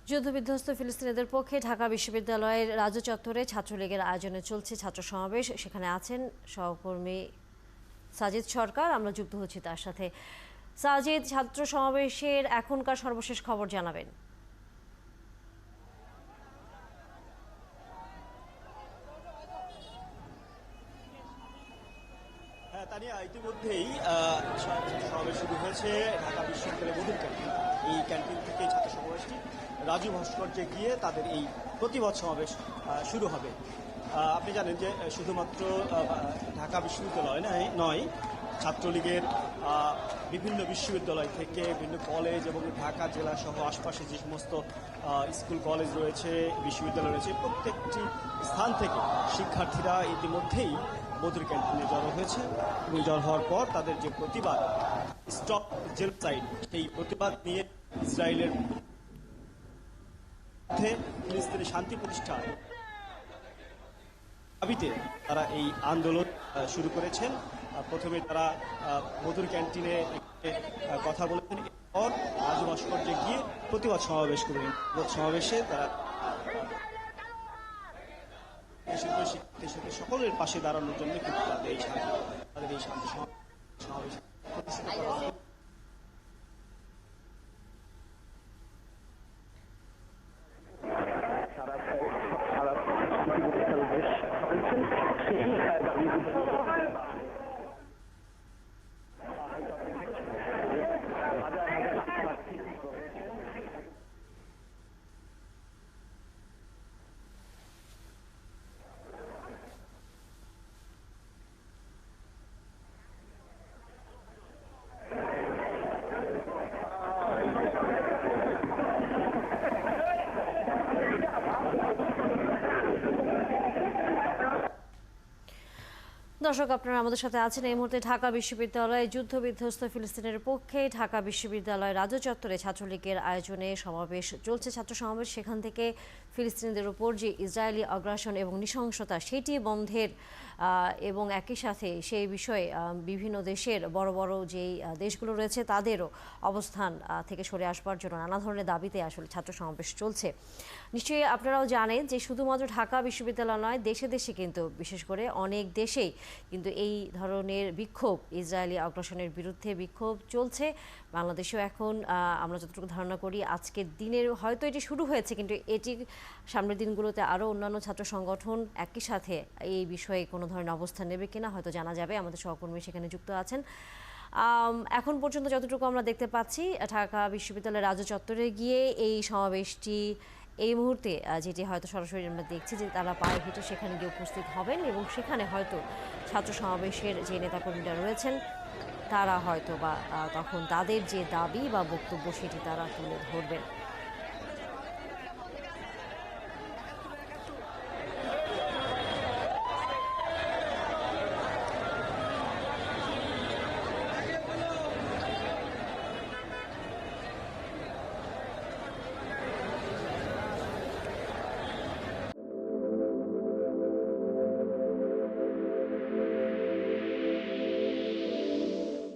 যুদ্ধবিধ্বস্ত ফিলিস্তিনিদের পক্ষে ঢাকা বিশ্ববিদ্যালয়ের রাজু চত্বরে ছাত্রলীগের আয়োজনে চলছে ছাত্র সমাবেশ। সেখানে আছেন সহকর্মী সাজিদ সরকার, আমরা যুক্ত হচ্ছি তার সাথে। সাজিদ, ছাত্র সমাবেশের এখনকার সর্বশেষ খবর জানাবেন। তানিয়া, ইতিমধ্যেই সমাবেশ শুরু হয়েছে ঢাকা বিশ্ববিদ্যালয়ের মধুর ক্যান্টিন। এই ক্যান্টিন থেকে ছাত্র সমাবেশটি রাজু ভাস্কর্যে গিয়ে তাদের এই প্রতিবাদ সমাবেশ শুরু হবে। আপনি জানেন যে শুধুমাত্র ঢাকা বিশ্ববিদ্যালয় নয়, ছাত্রলীগের বিভিন্ন বিশ্ববিদ্যালয় থেকে বিভিন্ন কলেজ এবং ঢাকা জেলা সহ আশপাশে যে সমস্ত স্কুল কলেজ রয়েছে, বিশ্ববিদ্যালয় রয়েছে, প্রত্যেকটি স্থান থেকে শিক্ষার্থীরা ইতিমধ্যেই মধুর ক্যান্টিনে জড়ো হয়েছে এবং জড়ো হওয়ার পর তাদের যে প্রতিবাদ স্টপ জেনোসাইড, সেই প্রতিবাদ নিয়ে ইসরায়েলের মধ্যে ফিলিস্তিনি শান্তি প্রতিষ্ঠা দাবিতে তারা এই আন্দোলন শুরু করেছেন। প্রথমে তারা মধুর ক্যান্টিনে কথা বলেছেন, এরপর রাজু ভাস্কর্যে গিয়ে প্রতিবাদ সমাবেশ করবেন। সমাবেশে তারা শিক্ষার্থীদের সকলের পাশে দাঁড়ানোর জন্য কিন্তু তাদের এই শান্তি সমাবেশ প্রতিষ্ঠিত করা হয়। দর্শক, আপনারা আমাদের সাথে আছেন এই মুহূর্তে ঢাকা বিশ্ববিদ্যালয়ে যুদ্ধবিধ্বস্ত ফিলিস্তিনের পক্ষে ঢাকা বিশ্ববিদ্যালয় রাজু চত্বরে ছাত্রলীগের আয়োজনে সমাবেশ চলছে। ছাত্র সমাবেশ, সেখান থেকে ফিলিস্তিনিদের উপর যে ইসরায়েলি আগ্রাসন এবং নৃশংসতা সেটি বন্ধের এবং একই সাথে সেই বিষয়ে বিভিন্ন দেশের বড় বড় যেই দেশগুলো রয়েছে তাদেরও অবস্থান থেকে সরে আসবার জন্য নানা ধরনের দাবিতে আসলে ছাত্র সমাবেশ চলছে। নিশ্চয়ই আপনারাও জানেন যে শুধুমাত্র ঢাকা বিশ্ববিদ্যালয় নয়, দেশে দেশে কিন্তু বিশেষ করে অনেক দেশেই কিন্তু এই ধরনের বিক্ষোভ, ইসরায়েলি আগ্রাসনের বিরুদ্ধে বিক্ষোভ চলছে। বাংলাদেশেও এখন আমরা যতটুকু ধারণা করি আজকের দিনের হয়তো এটি শুরু হয়েছে, কিন্তু এটি সামনের দিনগুলোতে আরও অন্যান্য ছাত্র সংগঠন একই সাথে এই বিষয়ে কোনো ধরনের অবস্থান নেবে কিনা হয়তো জানা যাবে। আমাদের সহকর্মী সেখানে যুক্ত আছেন। এখন পর্যন্ত যতটুকু আমরা দেখতে পাচ্ছি, ঢাকা বিশ্ববিদ্যালয়ের রাজু চত্বরে গিয়ে এই সমাবেশটি এই মুহূর্তে যেটি হয়তো সরাসরি আমরা দেখছি যে তারা পায়ে হেঁটে সেখানে গিয়ে উপস্থিত হবেন এবং সেখানে হয়তো ছাত্র সমাবেশের যে নেতাকর্মীরা রয়েছেন তারা হয়তো বা তখন তাদের যে দাবি বা বক্তব্য সেটি তারা তুলে ধরবেন।